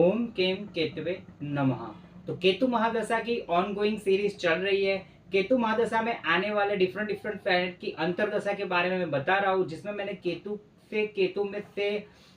ओम केम केतवे नमः। तो केतु महादशा की ऑनगोइंग सीरीज चल रही है। केतु महादशा में आने वाले डिफरेंट डिफरेंट प्लैनेट की अंतरदशा के बारे में मैं बता रहा हूँ, जिसमें मैंने केतु में से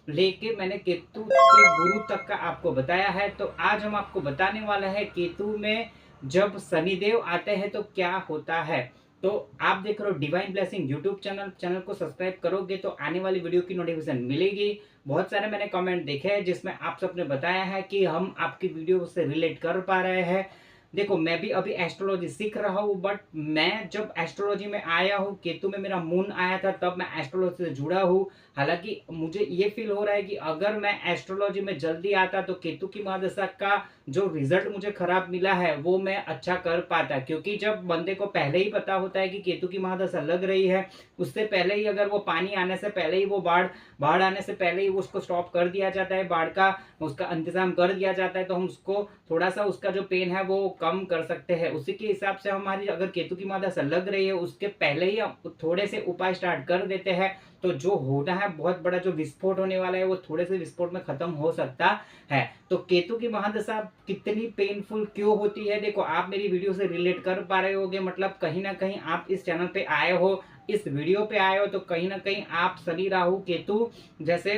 लेके मैंने केतु से गुरु तक का आपको बताया है। तो आज हम आपको बताने वाला है केतु में जब शनिदेव आते हैं तो क्या होता है। तो आप देख रहे हो डिवाइन ब्लेसिंग यूट्यूब चैनल को सब्सक्राइब करोगे तो आने वाली वीडियो की नोटिफिकेशन मिलेगी। बहुत सारे मैंने कमेंट देखे हैं जिसमें आप सबने बताया है कि हम आपकी वीडियो से रिलेट कर पा रहे हैं। देखो, मैं भी अभी एस्ट्रोलॉजी सीख रहा हूँ, बट मैं जब एस्ट्रोलॉजी में आया हूँ, केतु में मेरा मून आया था, तब मैं एस्ट्रोलॉजी से जुड़ा हूँ। हालांकि मुझे ये फील हो रहा है कि अगर मैं एस्ट्रोलॉजी में जल्दी आता तो केतु की महादशा का जो रिजल्ट मुझे खराब मिला है वो मैं अच्छा कर पाता, क्योंकि जब बंदे को पहले ही पता होता है कि केतु की महादशा लग रही है, उससे पहले ही अगर वो पानी आने से पहले ही वो बाढ़ आने से पहले ही उसको स्टॉप कर दिया जाता है, बाढ़ का उसका इंतजाम कर दिया जाता है, तो हम उसको थोड़ा सा उसका जो पेन है वो कम कर सकते हैं। उसी के हिसाब से हमारी अगर केतु की महादशा लग रही है उसके पहले ही हम थोड़े से उपाय स्टार्ट कर देते हैं, तो जो होना है बहुत बड़ा जो विस्फोट होने वाला है वो थोड़े से विस्फोट में खत्म हो सकता है। तो केतु की महादशा कितनी पेनफुल क्यों होती है, देखो आप मेरी वीडियो से रिलेट कर पा रहे होगे, मतलब कहीं ना कहीं आप इस चैनल पे आए हो, इस वीडियो पे आए हो, तो कहीं ना कहीं आप शनि राहु केतु जैसे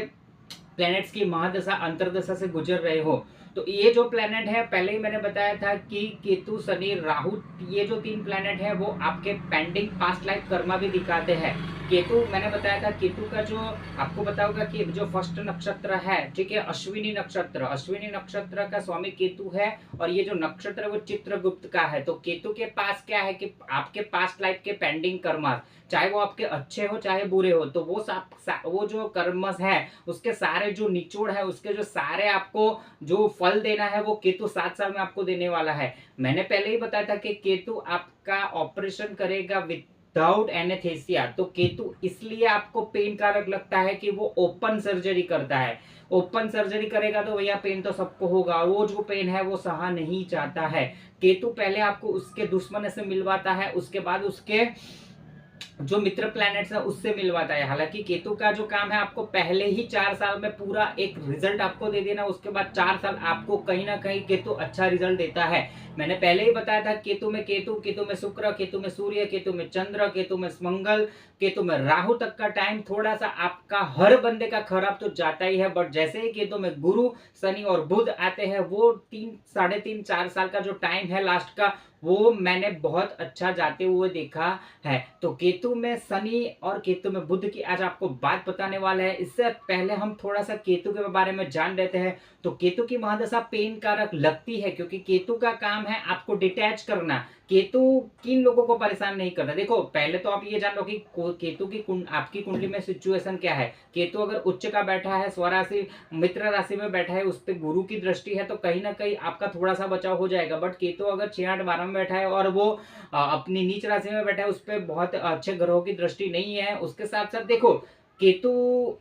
प्लैनेट्स की महादशा अंतरदशा से गुजर रहे हो। तो ये जो प्लैनेट है, पहले ही मैंने बताया था कि केतु शनि राहु, ये जो तीन प्लैनेट है वो आपके पेंडिंग पास्ट लाइफ कर्मा भी दिखाते हैं। केतु मैंने बताया था, केतु का जो आपको बताऊंगा कि जो फर्स्ट नक्षत्र है, ठीक है, अश्विनी नक्षत्र का स्वामी केतु है, और ये जो नक्षत्र है वो चित्रगुप्त का है। तो केतु के पास क्या है कि आपके पास्ट लाइफ के पेंडिंग कर्मा, चाहे वो आपके अच्छे हो चाहे बुरे हो, तो वो जो कर्मस है उसके सारे जो निचोड़ है, उसके जो सारे आपको जो फल देना है वो केतु 7 साल में आपको देने वाला है। मैंने पहले ही बताया था कि केतु आपका ऑपरेशन करेगा विदाउट एनेस्थेसिया। तो केतु इसलिए आपको पेन कारक लगता है कि वो ओपन सर्जरी करता है। ओपन सर्जरी करेगा तो भैया पेन तो सबको होगा, वो जो पेन है वो सहा नहीं चाहता है। केतु पहले आपको उसके दुश्मन से मिलवाता है, उसके बाद उसके जो मित्र प्लैनेट्स है उससे मिलवाता है। हालांकि केतु का जो काम है आपको पहले ही 4 साल में पूरा एक रिजल्ट आपको दे देना, उसके बाद 4 साल आपको कहीं ना कहीं केतु अच्छा रिजल्ट देता है। मैंने पहले ही बताया था केतु में शुक्र, केतु में सूर्य, केतु में चंद्र, केतु में मंगल, केतु में राहु तक का टाइम थोड़ा सा आपका हर बंदे का खराब तो जाता ही है, बट जैसे ही केतु में गुरु शनि और बुध आते हैं वो 3, 3.5, 4 साल का जो टाइम है लास्ट का, वो मैंने बहुत अच्छा जाते हुए देखा है। तो केतु में शनि और केतु में बुध की आज आपको बात बताने वाले हैं। इससे पहले हम थोड़ा सा केतु के बारे में जान लेते हैं। तो केतु की महादशा पेन कारक लगती है क्योंकि केतु का काम है आपको डिटैच करना। केतु किन लोगों को परेशान नहीं करता, देखो पहले तो आप ये जान लो कि केतु की आपकी कुंडली में सिचुएशन क्या है। केतु अगर उच्च का बैठा है, स्वराशि मित्र राशि में बैठा है, उस पर गुरु की दृष्टि है, तो कहीं ना कहीं आपका थोड़ा सा बचाव हो जाएगा। बट केतु अगर 6, 8, 12 में बैठा है और वो अपनी नीच राशि में बैठा है, उस पर बहुत अच्छे ग्रहों की दृष्टि नहीं है। उसके साथ साथ देखो केतु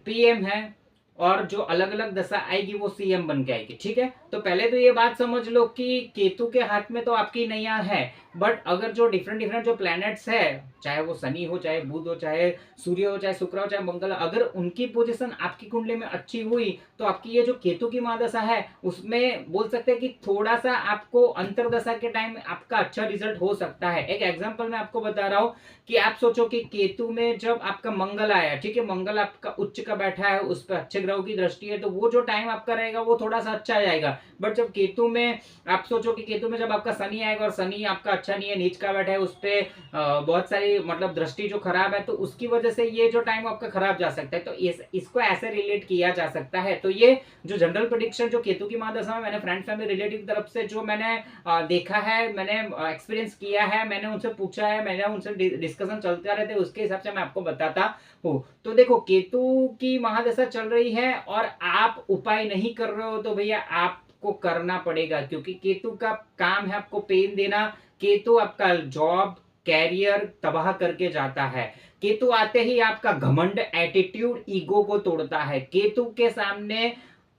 पीएम है और जो अलग अलग दशा आएगी वो सीएम बन के आएगी, ठीक है। तो पहले तो ये बात समझ लो कि केतु के हाथ में तो आपकी नैया है, बट अगर जो डिफरेंट डिफरेंट जो प्लैनेट्स है, चाहे वो शनि हो, चाहे बुध हो, चाहे सूर्य हो, चाहे शुक्र हो, चाहे मंगल, अगर उनकी पोजीशन आपकी कुंडली में अच्छी हुई तो आपकी ये जो केतु की महादशा है उसमें बोल सकते हैं कि थोड़ा सा आपको अंतरदशा के टाइम आपका अच्छा रिजल्ट हो सकता है। एक एग्जाम्पल मैं आपको बता रहा हूँ कि आप सोचो कि केतु में जब आपका मंगल आया, ठीक है, मंगल आपका उच्च का बैठा है, उस पर अच्छे ग्रहों की दृष्टि है, तो वो जो टाइम आपका रहेगा वो थोड़ा सा अच्छा जाएगा। बट जब केतु में आप सोचो कि केतु में जब आपका शनि आएगा और शनि आपका अच्छा नहीं है, नीच का बैठा है, उस पर बहुत सारी मतलब दृष्टि जो खराब है, तो उसकी वजह से ये जो टाइम आपका खराब जा सकता है। तो इसको ऐसे रिलेट किया जा सकता है। तो ये जो जनरल प्रेडिक्शन जो केतु की महादशा में मैंने फ्रेंड फैमिली रिलेटिव की तरफ से जो मैंने देखा है, मैंने एक्सपीरियंस किया है, मैंने उनसे पूछा है, मैंने उनसे डिस्कशन चलते रहते, उसके हिसाब से मैं आपको बताता हूँ। तो देखो केतु की महादशा चल रही है और आप उपाय नहीं कर रहे हो तो भैया आपको करना पड़ेगा, क्योंकि केतु का काम है आपको पेन देना। केतु आपका जॉब कैरियर तबाह करके जाता है। केतु आते ही आपका घमंड, एटीट्यूड, ईगो को तोड़ता है। केतु के सामने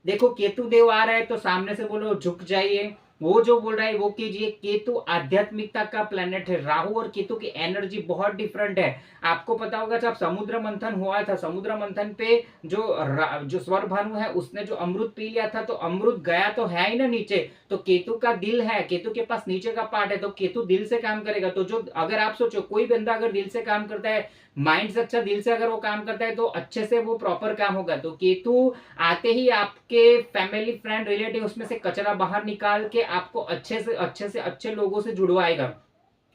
देखो केतु देव आ रहा है तो सामने से बोलो झुक जाइए, वो जो बोल रहा है वो कीजिए। केतु आध्यात्मिकता का प्लेनेट है। राहु और केतु की एनर्जी बहुत डिफरेंट है। आपको पता होगा जब समुद्र मंथन हुआ था, समुद्र मंथन पे जो स्वर भानु है उसने जो अमृत पी लिया था, तो अमृत गया तो है ही ना नीचे। तो केतु का दिल है, केतु के पास नीचे का पार्ट है, तो केतु दिल से काम करेगा। तो जो अगर आप सोचो कोई बंदा अगर दिल से काम करता है, माइंड से अच्छा दिल से अगर वो काम करता है, तो अच्छे से वो प्रॉपर काम होगा। तो केतु आते ही आपके फैमिली फ्रेंड रिलेटिव उसमें से कचरा बाहर निकाल के आपको अच्छे से अच्छे लोगों से जुड़वाएगा।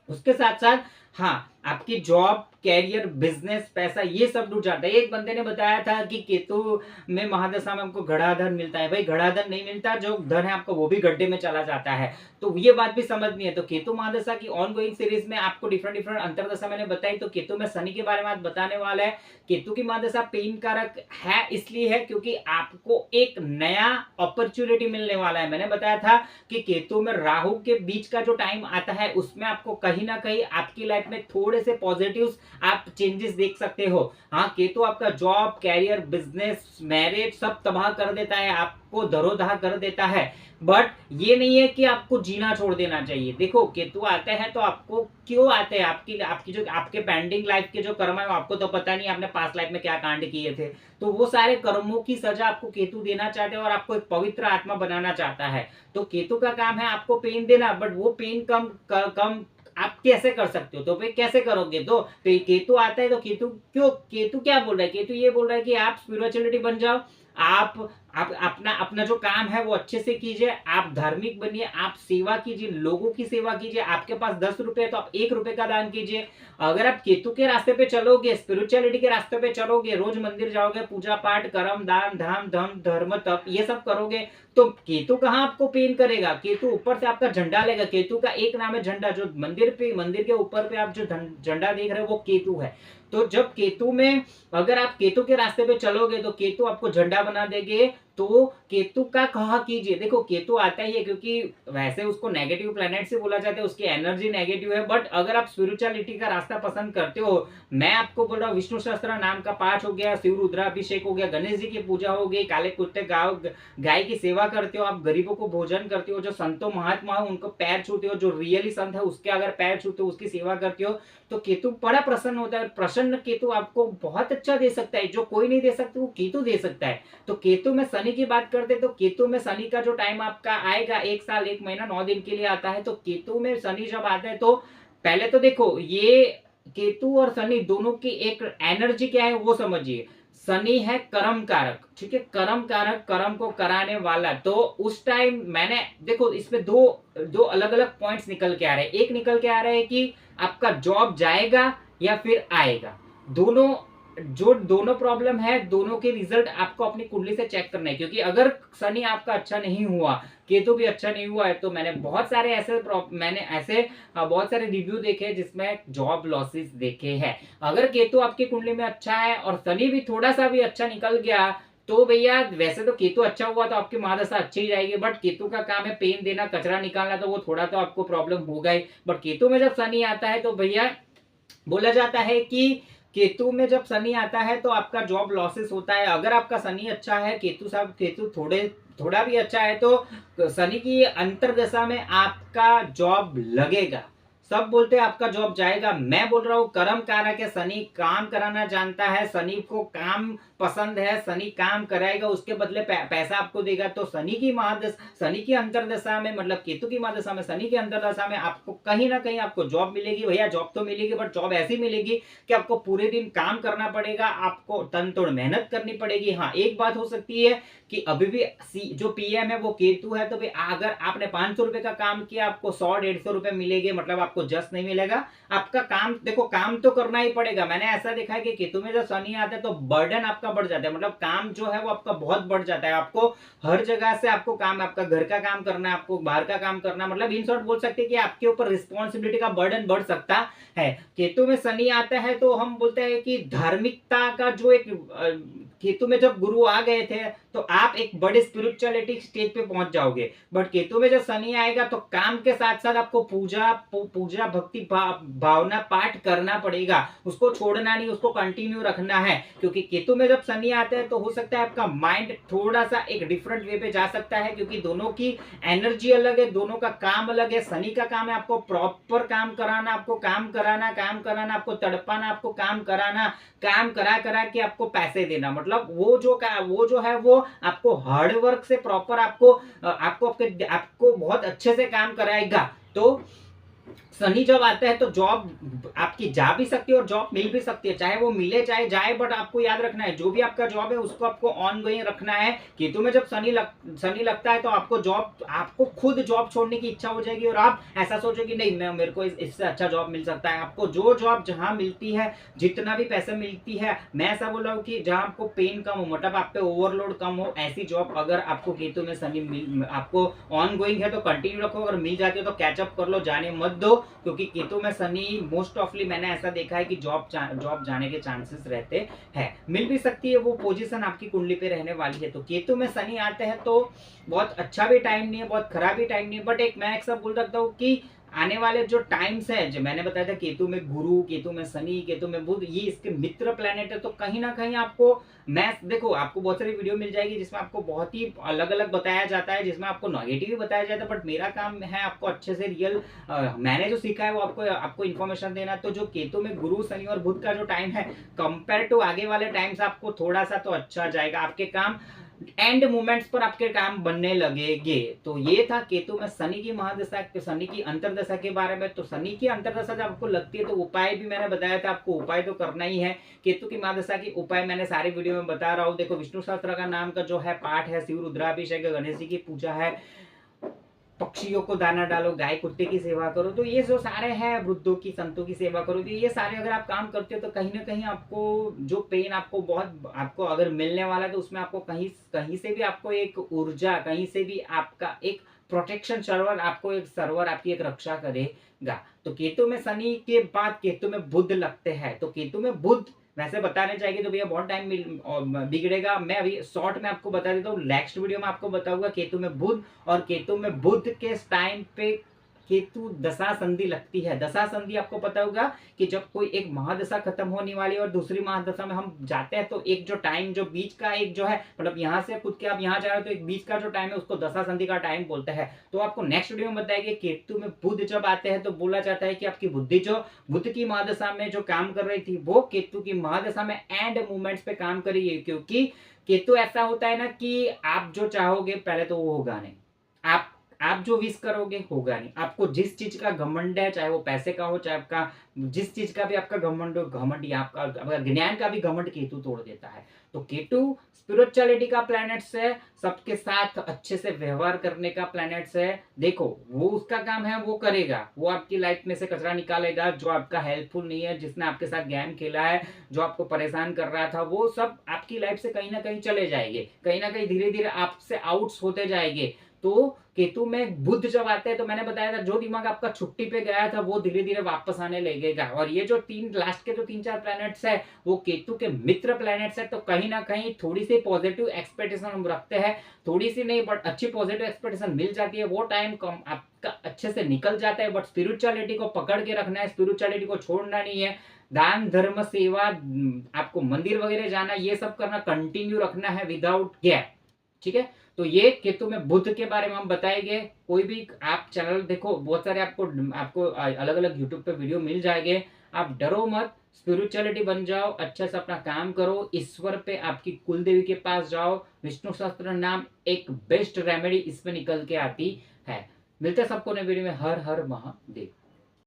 उसके साथ साथ हाँ, आपकी जॉब, कैरियर, बिजनेस, पैसा, ये सब डूब जाता है। एक बंदे ने बताया था कि केतु में महादशा में हमको घड़ा धन मिलता है। भाई घड़ा धन नहीं मिलता, जो धन है आपको वो भी गड्ढे में चला जाता है। तो ये बात भी समझनी है। तो केतु महादशा की ऑन गोइंग सीरीज में आपको डिफरेंट डिफरेंट अंतरदशा मैंने बताई। तो केतु में शनि के बारे में आज बताने वाला है। केतु की महादशा पेन कारक है, इसलिए है क्योंकि आपको एक नया अपॉर्चुनिटी मिलने वाला है। मैंने बताया था कि केतु में राहु के बीच का जो टाइम आता है उसमें आपको कहीं ना कहीं आपकी लाइफ में थोड़े से पॉजिटिव्स आप चेंजेस देख सकते हो। हाँ, केतु आपका जॉब, कैरियर, बिजनेस, मैरिज सब तबाह कर देता है, आपको दरोदहा कर देता है। बट ये नहीं है कि आपको जीना छोड़ देना चाहिए। देखो केतु आते हैं तो आपको क्यों आते हैं, आपकी आपकी जो आपके पेंडिंग लाइफ के जो कर्म है आपको तो पता नहीं आपने पास्ट लाइफ में क्या कांड किए थे। तो वो सारे कर्मों की सजा आपको केतु देना चाहते हैं और आपको एक पवित्र आत्मा बनाना चाहता है। तो केतु का काम है आपको पेन देना, बट वो पेन कम आप कैसे कर सकते हो, तो भाई कैसे करोगे। तो केतु आता है तो केतु क्या बोल रहा है, केतु ये बोल रहा है कि आप स्पिरिचुअलिटी बन जाओ। आप अपना अपना जो काम है वो अच्छे से कीजिए, आप धार्मिक बनिए, आप सेवा कीजिए, लोगों की सेवा कीजिए। आपके पास 10 रुपए तो आप 1 रुपए का दान कीजिए। अगर आप केतु के रास्ते पे चलोगे, स्पिरिचुअलिटी के रास्ते पे चलोगे, रोज मंदिर जाओगे, पूजा पाठ, कर्म, दान, धाम, धम, धर्म, तप, ये सब करोगे, तो केतु कहाँ आपको पेन करेगा। केतु ऊपर से आपका झंडा लेगा। केतु का एक नाम है झंडा। जो मंदिर के ऊपर पे आप जो झंडा देख रहे हो वो केतु है। तो जब केतु में अगर आप केतु के रास्ते पे चलोगे तो केतु आपको झंडा बना देंगे। तो केतु का कहा कीजिए। देखो केतु आता ही है क्योंकि वैसे उसको नेगेटिव प्लेनेट से बोला जाता है, उसकी एनर्जी नेगेटिव है। बट अगर आप स्पिरिचुअलिटी का रास्ता पसंद करते हो, मैं आपको बोल रहा हूँ विष्णु सहस्त्र नाम का पाठ हो गया, शिव रुद्राभिषेक हो गया, गणेश जी की पूजा हो गई, काले कुत्ते गाय की सेवा करते हो, आप गरीबों को भोजन करते हो, जो संतों महात्मा हो उनको पैर छूते हो, जो रियली संत है उसके अगर पैर छूते हो, उसकी सेवा करते हो, तो केतु बड़ा प्रसन्न होता है। प्रसन्न केतु आपको बहुत अच्छा दे सकता है। जो कोई नहीं दे सकता वो केतु दे सकता है। तो केतु में शनि की बात करते तो केतु में शनि का जो टाइम आपका आएगा 1 साल 1 महीना 9 दिन के लिए आता है। तो केतु में शनि जब आता है तो पहले तो देखो ये केतु और शनि दोनों की एक एनर्जी क्या है वो समझिए। शनि है कर्म कारक, ठीक है, कर्म कारक, कर्म को कराने वाला। तो उस टाइम मैंने देखो इसमें दो दो अलग अलग पॉइंट्स निकल के आ रहे हैं। एक निकल के आ रहा है कि आपका जॉब जाएगा या फिर आएगा। दोनों दोनों प्रॉब्लम है, दोनों के रिजल्ट आपको अपनी कुंडली से चेक करना है। क्योंकि अगर शनि आपका अच्छा नहीं हुआ, केतु भी अच्छा नहीं हुआ है, तो मैंने बहुत सारे बहुत सारे रिव्यू देखे जिसमें जॉब लॉसेस देखे हैं। अगर केतु आपकी कुंडली में अच्छा है और शनि भी थोड़ा सा भी अच्छा निकल गया, तो भैया वैसे तो केतु अच्छा हुआ तो आपकी महादशा अच्छी जाएगी। बट केतु का काम है पेन देना, कचरा निकालना, तो वो थोड़ा तो आपको प्रॉब्लम होगा ही। बट केतु में जब शनि आता है तो भैया बोला जाता है कि केतु में जब शनि आता है तो आपका जॉब लॉसेस होता है। अगर आपका शनि अच्छा है, केतु थोड़ा भी अच्छा है, तो शनि की अंतरदशा में आपका जॉब लगेगा। सब बोलते हैं आपका जॉब जाएगा, मैं बोल रहा हूँ कर्म कारक है। शनि काम कराना जानता है, शनि को काम पसंद है, शनि काम कराएगा, उसके बदले पैसा आपको देगा। तो शनि की अंतरदशा में, मतलब केतु की महादशा में, शनि की अंतरदशा में आपको कहीं ना कहीं आपको जॉब मिलेगी। भैया जॉब तो मिलेगी, बट जॉब ऐसी मिलेगी कि आपको पूरे दिन काम करना पड़ेगा, आपको तन तोड़ मेहनत करनी पड़ेगी। हाँ, एक बात हो सकती है कि अभी भी जो पीएम है वो केतु है, तो भाई अगर आपने 500 रुपए का काम किया, आपको 100-150 रुपए मिलेंगे, मतलब आपको जस्ट नहीं मिलेगा। आपका काम, देखो काम तो करना ही पड़ेगा। मैंने ऐसा देखा है कि केतु में जब शनि आता है तो बर्डन आपका बढ़ जाता है, मतलब काम जो है वो आपका बहुत बढ़ जाता है। आपको हर जगह से आपको काम, आपका घर का काम करना है, आपको बाहर का काम करना, मतलब इन शॉर्ट बोल सकते हैं कि आपके ऊपर रिस्पॉन्सिबिलिटी का बर्डन बढ़ सकता है। केतु में शनि आता है तो हम बोलते हैं कि धार्मिकता का जो एक केतु में जब गुरु आ गए थे तो आप एक बड़े स्पिरिचुअलिटी स्टेज पे पहुंच जाओगे। बट केतु में जब शनि आएगा तो काम के साथ साथ आपको पूजा भक्ति भावना पाठ करना पड़ेगा, उसको छोड़ना नहीं, उसको कंटिन्यू रखना है। क्योंकि केतु में जब शनि आता है तो हो सकता है आपका माइंड थोड़ा सा एक डिफरेंट वे पे जा सकता है, क्योंकि दोनों की एनर्जी अलग है, दोनों का काम अलग है। शनि का काम है आपको प्रॉपर काम कराना, आपको काम कराना, आपको तड़पाना, आपको काम कराना, काम करा करा के आपको पैसे देना। मतलब वो जो है वो आपको हार्ड वर्क से प्रॉपर आपको बहुत अच्छे से काम कराएगा। तो शनि जब आता है तो जॉब आपकी जा भी सकती है और जॉब मिल भी सकती है, चाहे वो मिले चाहे जाए। बट आपको याद रखना है जो भी आपका जॉब है उसको आपको ऑन गोइंग रखना है। केतु में जब शनि लगता है तो आपको खुद जॉब छोड़ने की इच्छा हो जाएगी और आप ऐसा सोचोगे नहीं, मेरे को इससे अच्छा जॉब मिल सकता है। आपको जो जॉब जहां मिलती है, जितना भी पैसा मिलती है, मैं ऐसा बोल रहा हूँ कि जहां आपको पेन कम हो, मतलब आप पे ओवरलोड कम हो, ऐसी जॉब अगर आपको केतु में शनि आपको ऑन गोइंग है तो कंटिन्यू रखो। अगर मिल जाती है तो कैचअप कर लो, जाने मत दो। क्योंकि केतु में शनि मोस्ट ऑफली मैंने ऐसा देखा है कि जॉब जाने के चांसेस रहते हैं। मिल भी सकती है, वो पोजीशन आपकी कुंडली पे रहने वाली है। तो केतु में शनि आते हैं तो बहुत अच्छा भी टाइम नहीं है, बहुत खराब भी टाइम नहीं है। बट मैं एक सब बोल सकता हूँ कि आने वाले जो टाइम्स है, जो मैंने बताया था केतु में गुरु, केतु में शनि, केतु में बुध, ये इसके मित्र प्लेनेट है। तो कहीं ना कहीं आपको देखो आपको बहुत सारी वीडियो मिल जाएगी जिसमें आपको बहुत ही अलग अलग बताया जाता है, जिसमें आपको नेगेटिव भी बताया जाता है। बट मेरा काम है आपको अच्छे से रियल मैंने जो सीखा है वो आपको इन्फॉर्मेशन देना। तो जो केतु में गुरु शनि और बुध का जो टाइम है, कंपेयर टू आगे वाले टाइम्स आपको थोड़ा सा तो अच्छा जाएगा। आपके काम एंड मोमेंट्स पर आपके काम बनने लगेंगे। तो ये था केतु में शनि की महादशा, शनि की अंतरदशा के बारे में। तो शनि की अंतरदशा जब आपको लगती है तो उपाय भी मैंने बताया था, आपको उपाय तो करना ही है। केतु की महादशा की उपाय मैंने सारी वीडियो में बता रहा हूँ। देखो विष्णु सहस्त्र का नाम का जो है पाठ है, शिव रुद्राभिषेक, गणेश जी की पूजा है, पक्षियों को दाना डालो, गाय कुत्ते की सेवा करो। तो ये जो सारे हैं, वृद्धों की संतों की सेवा करो, तो ये सारे अगर आप काम करते हो तो कहीं ना कहीं आपको जो पेन आपको अगर मिलने वाला है तो उसमें आपको कहीं कहीं से भी आपको एक ऊर्जा, कहीं से भी आपका एक प्रोटेक्शन सर्वर, आपको एक सर्वर आपकी एक रक्षा करेगा। तो केतु में शनि के बाद केतु में बुध लगते हैं। तो केतु में बुध वैसे बताने चाहिए तो भैया बहुत टाइम बिगड़ेगा। मैं अभी शॉर्ट में आपको बता देता हूँ, नेक्स्ट वीडियो में आपको बताऊंगा केतु में बुध। और केतु में बुध के टाइम पे केतु दशा संधि लगती है। दशा संधि आपको पता होगा कि जब कोई एक महादशा खत्म होने वाली है और दूसरी महादशा में हम जाते हैं तो एक जो टाइम, जो बीच का एक जो है, मतलब यहाँ से खुद के आप यहाँ जा रहे हो तो एक बीच का जो टाइम है उसको दशा संधि का टाइम बोलते हैं। तो आपको नेक्स्ट वीडियो में बताएंगे केतु में बुध जब आते हैं तो बोला जाता है कि आपकी बुद्धि जो बुध की महादशा में जो काम कर रही थी वो केतु की महादशा में एंड मूवमेंट्स पे काम करिए। क्योंकि केतु ऐसा होता है ना कि आप जो चाहोगे पहले तो वो होगा नहीं, आप जो विश करोगे होगा नहीं। आपको जिस चीज का घमंड है, चाहे वो पैसे का हो, चाहे आपका जिस चीज का भी आपका घमंड हो, घमंड या आपका ज्ञान का भी घमंड केतु तोड़ देता है। तो केतु स्पिरिचुअलिटी का प्लैनेट्स है, सबके साथ अच्छे से व्यवहार करने का प्लैनेट्स है। देखो वो उसका काम है, वो करेगा, वो आपकी लाइफ में से कचरा निकालेगा जो आपका हेल्पफुल नहीं है, जिसने आपके साथ गेम खेला है, जो आपको परेशान कर रहा था, वो सब आपकी लाइफ से कहीं ना कहीं चले जाएंगे, कहीं ना कहीं धीरे धीरे आपसे आउट्स होते जाएंगे। तो केतु में बुध जब आते हैं तो मैंने बताया था जो दिमाग आपका छुट्टी पे गया था वो धीरे धीरे वापस आने लगेगा। और ये जो लास्ट के जो 3-4 प्लैनेट्स है वो केतु के मित्र प्लैनेट्स है। तो कहीं ना कहीं थोड़ी सी पॉजिटिव एक्सपेक्टेशन हम रखते हैं, थोड़ी सी नहीं बट अच्छी पॉजिटिव एक्सपेक्टेशन मिल जाती है। वो टाइम कम आपका अच्छे से निकल जाता है। बट स्पिरिचुअलिटी को पकड़ के रखना है, स्पिरिचुअलिटी को छोड़ना नहीं है। दान धर्म सेवा, आपको मंदिर वगैरह जाना, ये सब करना कंटिन्यू रखना है विदाउट गैप। ठीक है, तो ये केतु में बुध के बारे में हम बताएंगे। कोई भी आप चैनल देखो, बहुत सारे आपको अलग अलग यूट्यूब पे वीडियो मिल जाएंगे। आप डरो मत, स्पिरिचुअलिटी बन जाओ, अच्छे से अपना काम करो, ईश्वर पे आपकी कुल देवी के पास जाओ। विष्णु सहस्त्र नाम एक बेस्ट रेमेडी इसमें निकल के आती है। मिलते सबको नई वीडियो में। हर हर महादेव।